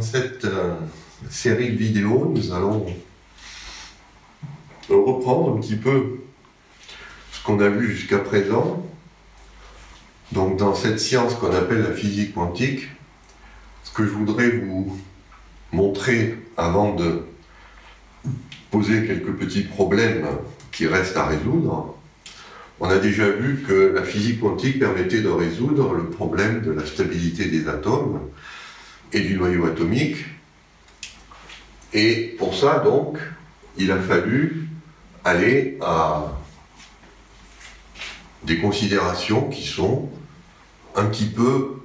cette série de vidéos, nous allons reprendre un petit peu ce qu'on a vu jusqu'à présent. Donc dans cette science qu'on appelle la physique quantique, ce que je voudrais vous montrer avant de poser quelques petits problèmes qui restent à résoudre, on a déjà vu que la physique quantique permettait de résoudre le problème de la stabilité des atomes et du noyau atomique. Et pour ça, donc, il a fallu aller à des considérations qui sont un petit peu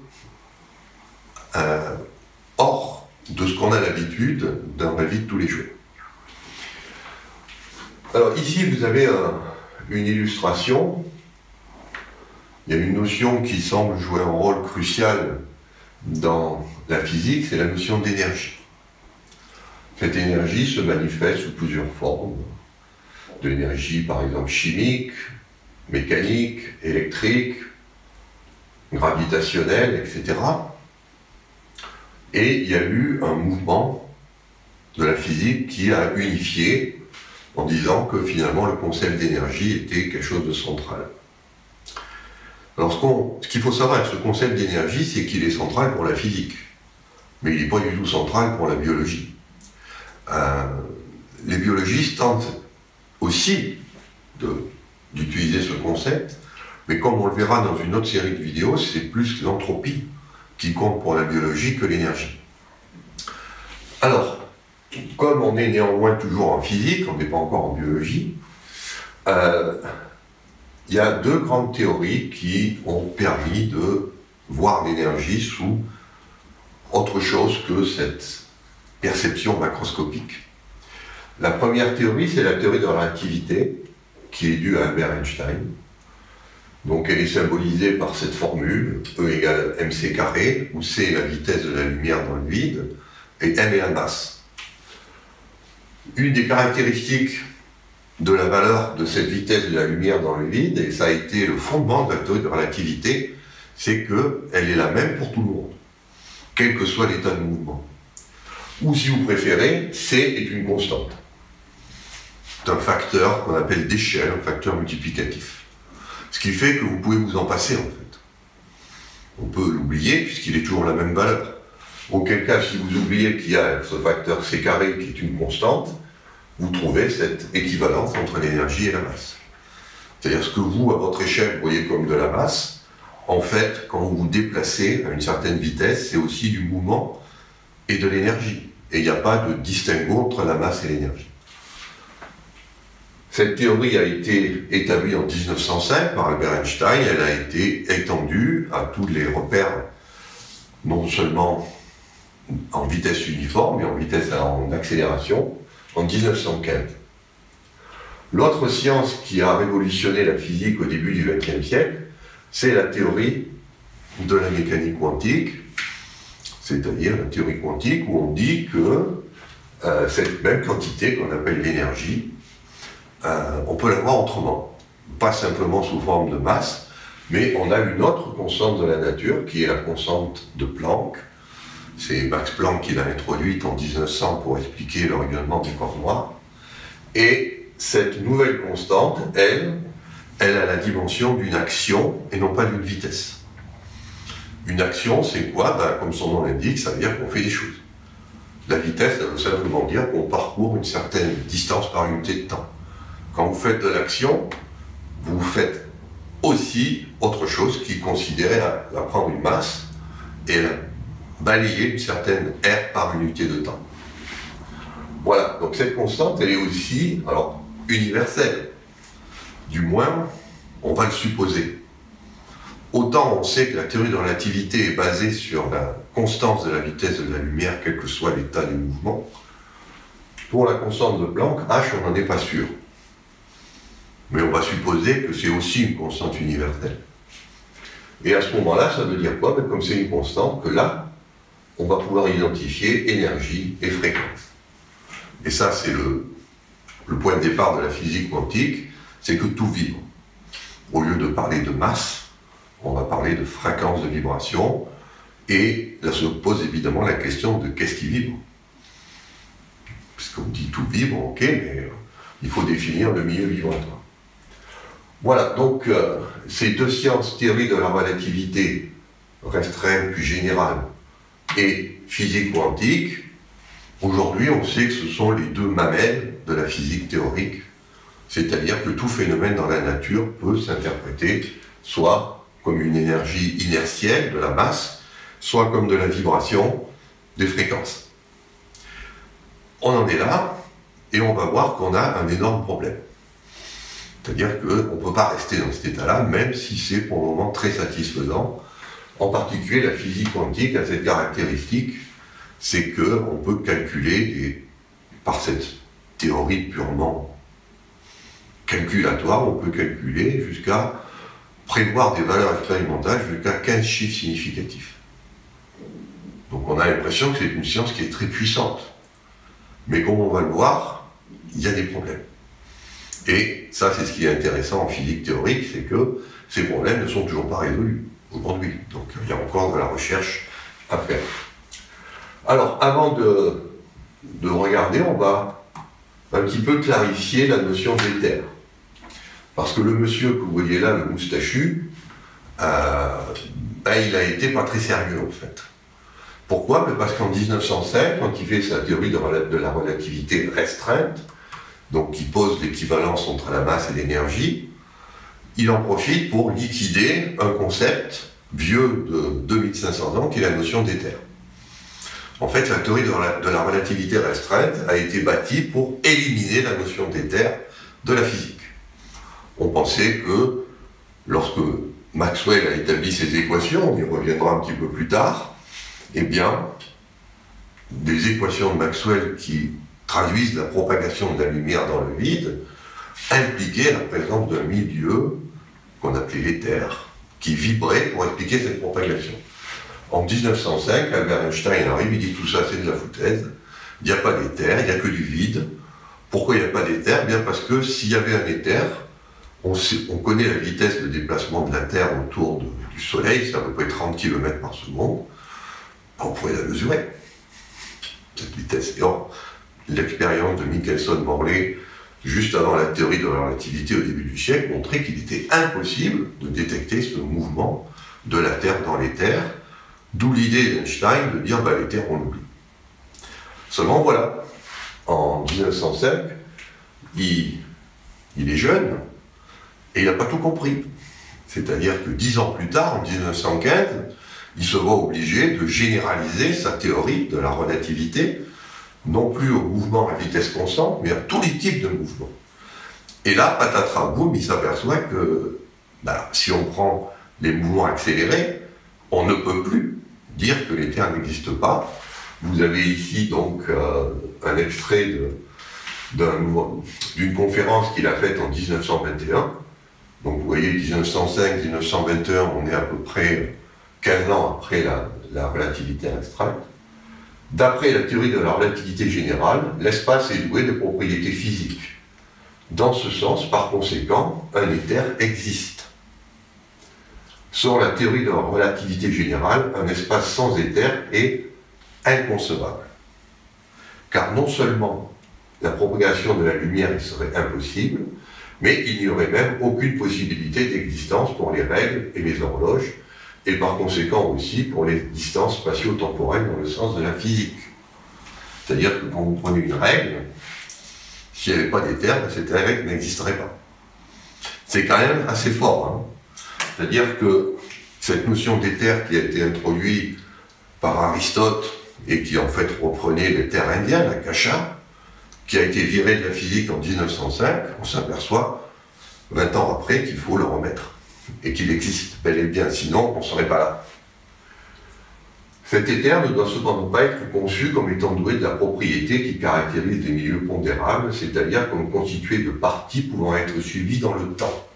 hors de ce qu'on a l'habitude dans la vie de tous les jours. Alors ici, vous avez une illustration. Il y a une notion qui semble jouer un rôle crucial dans la physique, c'est la notion d'énergie. Cette énergie se manifeste sous plusieurs formes. De l'énergie, par exemple, chimique, mécanique, électrique, gravitationnelle, etc. Et il y a eu un mouvement de la physique qui a unifié en disant que finalement le concept d'énergie était quelque chose de central. Alors ce qu'il faut savoir avec ce concept d'énergie, c'est qu'il est central pour la physique, mais il n'est pas du tout central pour la biologie. Les biologistes tentent aussi d'utiliser ce concept, mais comme on le verra dans une autre série de vidéos, c'est plus l'entropie qui compte pour la biologie que l'énergie. Alors, comme on est néanmoins toujours en physique, on n'est pas encore en biologie, il y a deux grandes théories qui ont permis de voir l'énergie sous autre chose que cette perception macroscopique. La première théorie, c'est la théorie de la relativité, qui est due à Albert Einstein. Donc elle est symbolisée par cette formule, E égale mc carré, où c est la vitesse de la lumière dans le vide, et m est la masse. Une des caractéristiques de la valeur de cette vitesse de la lumière dans le vide, et ça a été le fondement de la théorie de relativité, c'est qu'elle est la même pour tout le monde, quel que soit l'état de mouvement. Ou si vous préférez, c est une constante. C'est un facteur qu'on appelle d'échelle, un facteur multiplicatif. Ce qui fait que vous pouvez vous en passer, en fait. On peut l'oublier, puisqu'il est toujours la même valeur. Auquel cas, si vous oubliez qu'il y a ce facteur c carré qui est une constante, vous trouvez cette équivalence entre l'énergie et la masse. C'est-à-dire ce que vous, à votre échelle, vous voyez comme de la masse, en fait, quand vous vous déplacez à une certaine vitesse, c'est aussi du mouvement et de l'énergie. Et il n'y a pas de distinguo entre la masse et l'énergie. Cette théorie a été établie en 1905 par Albert Einstein. Elle a été étendue à tous les repères, non seulement en vitesse uniforme, mais en vitesse en accélération, en 1915. L'autre science qui a révolutionné la physique au début du XXe siècle, c'est la théorie de la mécanique quantique, c'est-à-dire la théorie quantique où on dit que cette même quantité qu'on appelle l'énergie, on peut l'avoir autrement, pas simplement sous forme de masse, mais on a une autre constante de la nature qui est la constante de Planck. C'est Max Planck qui l'a introduite en 1900 pour expliquer le rayonnement des corps noirs. Et cette nouvelle constante, elle a la dimension d'une action et non pas d'une vitesse. Une action, c'est quoi? Comme son nom l'indique, ça veut dire qu'on fait des choses. La vitesse, ça veut simplement dire qu'on parcourt une certaine distance par unité de temps. Quand vous faites de l'action, vous faites aussi autre chose qui considère à prendre une masse et la balayer une certaine R par unité de temps. Voilà, donc cette constante, elle est aussi, alors, universelle. Du moins, on va le supposer. Autant on sait que la théorie de la relativité est basée sur la constance de la vitesse de la lumière, quel que soit l'état du mouvement. Pour la constante de Planck, H, on n'en est pas sûr. Mais on va supposer que c'est aussi une constante universelle. Et à ce moment-là, ça veut dire quoi? Comme c'est une constante, que là, on va pouvoir identifier énergie et fréquence. Et ça, c'est le point de départ de la physique quantique, c'est que tout vibre. Au lieu de parler de masse, on va parler de fréquence de vibration, Et là se pose évidemment la question de qu'est-ce qui vibre. Puisqu'on dit tout vibre, ok, mais il faut définir le milieu vibratoire. Voilà, donc ces deux sciences, théorie de la relativité restreinte puis générale et physique quantique, aujourd'hui on sait que ce sont les deux mamelles de la physique théorique, c'est-à-dire que tout phénomène dans la nature peut s'interpréter soit comme une énergie inertielle de la masse, soit comme de la vibration des fréquences. On en est là, et on va voir qu'on a un énorme problème. C'est-à-dire qu'on ne peut pas rester dans cet état-là, même si c'est pour le moment très satisfaisant. En particulier, la physique quantique a cette caractéristique, c'est qu'on peut calculer, par cette théorie purement calculatoire, on peut calculer jusqu'à prévoir des valeurs expérimentales jusqu'à 15 chiffres significatifs. Donc on a l'impression que c'est une science qui est très puissante. Mais comme on va le voir, il y a des problèmes. Et ça, c'est ce qui est intéressant en physique théorique, c'est que ces problèmes ne sont toujours pas résolus aujourd'hui. Donc il y a encore de la recherche à faire. Alors, avant de regarder, on va un petit peu clarifier la notion d'éther. Parce que le monsieur que vous voyez là, le moustachu, il a été pas très sérieux en fait. Pourquoi? Parce qu'en 1905, quand il fait sa théorie de la relativité restreinte, donc qui pose l'équivalence entre la masse et l'énergie, il en profite pour liquider un concept vieux de 2500 ans, qui est la notion d'éther. En fait, la théorie de la relativité restreinte a été bâtie pour éliminer la notion d'éther de la physique. On pensait que lorsque Maxwell a établi ses équations, on y reviendra un petit peu plus tard, eh bien, des équations de Maxwell qui traduisent la propagation de la lumière dans le vide impliquaient la présence d'un milieu qu'on appelait l'éther, qui vibrait pour expliquer cette propagation. En 1905, Albert Einstein arrive, il dit tout ça c'est de la foutaise, il n'y a pas d'éther, il n'y a que du vide. Pourquoi il n'y a pas d'éther? Bien parce que s'il y avait un éther, on connaît la vitesse de déplacement de la Terre autour du Soleil, c'est à peu près 30 km par seconde, on pourrait la mesurer, cette vitesse. Et or, l'expérience de Michelson-Morley, juste avant la théorie de la relativité au début du siècle, montrait qu'il était impossible de détecter ce mouvement de la Terre dans l'éther, d'où l'idée d'Einstein de dire l'éther on l'oublie. Seulement voilà, en 1905, il est jeune et il n'a pas tout compris. C'est-à-dire que 10 ans plus tard, en 1915, il se voit obligé de généraliser sa théorie de la relativité, non plus au mouvement à vitesse constante, mais à tous les types de mouvements. Et là, patatras boum, il s'aperçoit que si on prend les mouvements accélérés, on ne peut plus dire que l'éther n'existe pas. Vous avez ici donc un extrait d'une conférence qu'il a faite en 1921. Donc vous voyez, 1905-1921, on est à peu près 15 ans après la relativité restreinte. D'après la théorie de la relativité générale, l'espace est doué de propriétés physiques. Dans ce sens, par conséquent, un éther existe. Selon la théorie de la relativité générale, un espace sans éther est inconcevable. Car non seulement la propagation de la lumière serait impossible, mais il n'y aurait même aucune possibilité d'existence pour les règles et les horloges, et par conséquent aussi pour les distances spatio-temporelles dans le sens de la physique. C'est-à-dire que quand vous prenez une règle, s'il n'y avait pas d'éther, cette règle n'existerait pas. C'est quand même assez fort. C'est-à-dire que cette notion d'éther qui a été introduite par Aristote et qui en fait reprenait les terres indiennes, la kasha, qui a été virée de la physique en 1905, on s'aperçoit 20 ans après qu'il faut le remettre et qu'il existe bel et bien, sinon on ne serait pas là. Cet éther ne doit cependant pas être conçu comme étant doué de la propriété qui caractérise les milieux pondérables, c'est-à-dire comme constitué de parties pouvant être suivies dans le temps.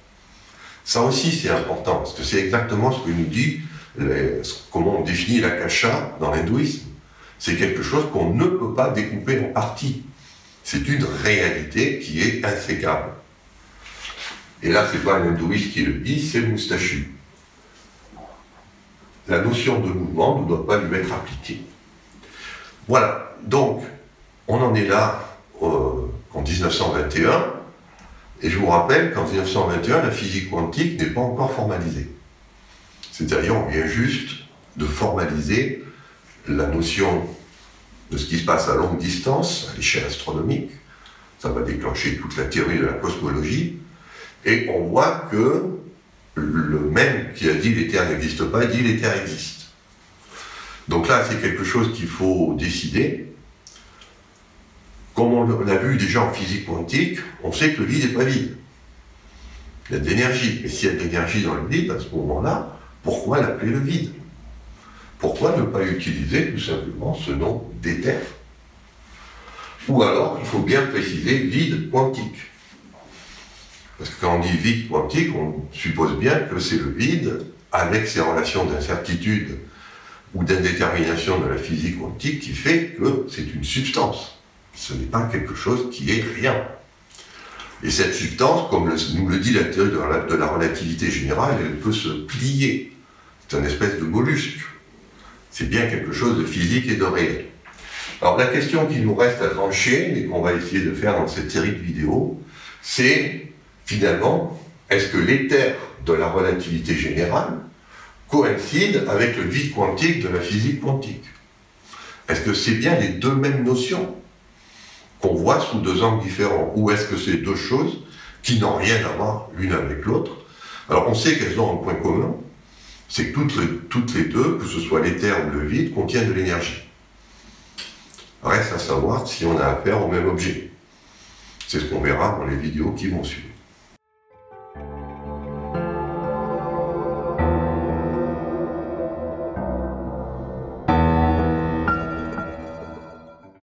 Ça aussi c'est important, parce que c'est exactement ce que nous dit, comment on définit la kasha dans l'hindouisme. C'est quelque chose qu'on ne peut pas découper en parties. C'est une réalité qui est insécable. Et là, c'est pas un hindouiste qui le dit, c'est le moustachu. la notion de mouvement ne doit pas lui être appliquée. Voilà, donc on en est là en 1921, et je vous rappelle qu'en 1921, la physique quantique n'est pas encore formalisée. C'est-à-dire, on vient juste de formaliser la notion de ce qui se passe à longue distance, à l'échelle astronomique. Ça va déclencher toute la théorie de la cosmologie, et on voit que le même qui a dit l'éther n'existe pas, dit l'éther existe. Donc là, c'est quelque chose qu'il faut décider. Comme on l'a vu déjà en physique quantique, on sait que le vide n'est pas vide. Il y a de l'énergie. Mais s'il y a de l'énergie dans le vide, à ce moment-là, pourquoi l'appeler le vide? Pourquoi ne pas utiliser tout simplement ce nom d'éther? Ou alors, il faut bien préciser vide quantique. Parce que quand on dit vide quantique, on suppose bien que c'est le vide, avec ses relations d'incertitude ou d'indétermination de la physique quantique, qui fait que c'est une substance. Ce n'est pas quelque chose qui est rien. Et cette substance, comme nous le dit la théorie de la relativité générale, elle peut se plier. C'est une espèce de mollusque. C'est bien quelque chose de physique et de réel. Alors la question qui nous reste à trancher, et qu'on va essayer de faire dans cette série de vidéos, c'est finalement, est-ce que l'éther de la relativité générale coïncide avec le vide quantique de la physique quantique? Est-ce que c'est bien les deux mêmes notions qu'on voit sous deux angles différents? Ou est-ce que c'est deux choses qui n'ont rien à voir l'une avec l'autre? Alors on sait qu'elles ont un point commun, c'est que toutes les deux, que ce soit l'éther ou le vide, contiennent de l'énergie. Reste à savoir si on a affaire au même objet. C'est ce qu'on verra dans les vidéos qui vont suivre.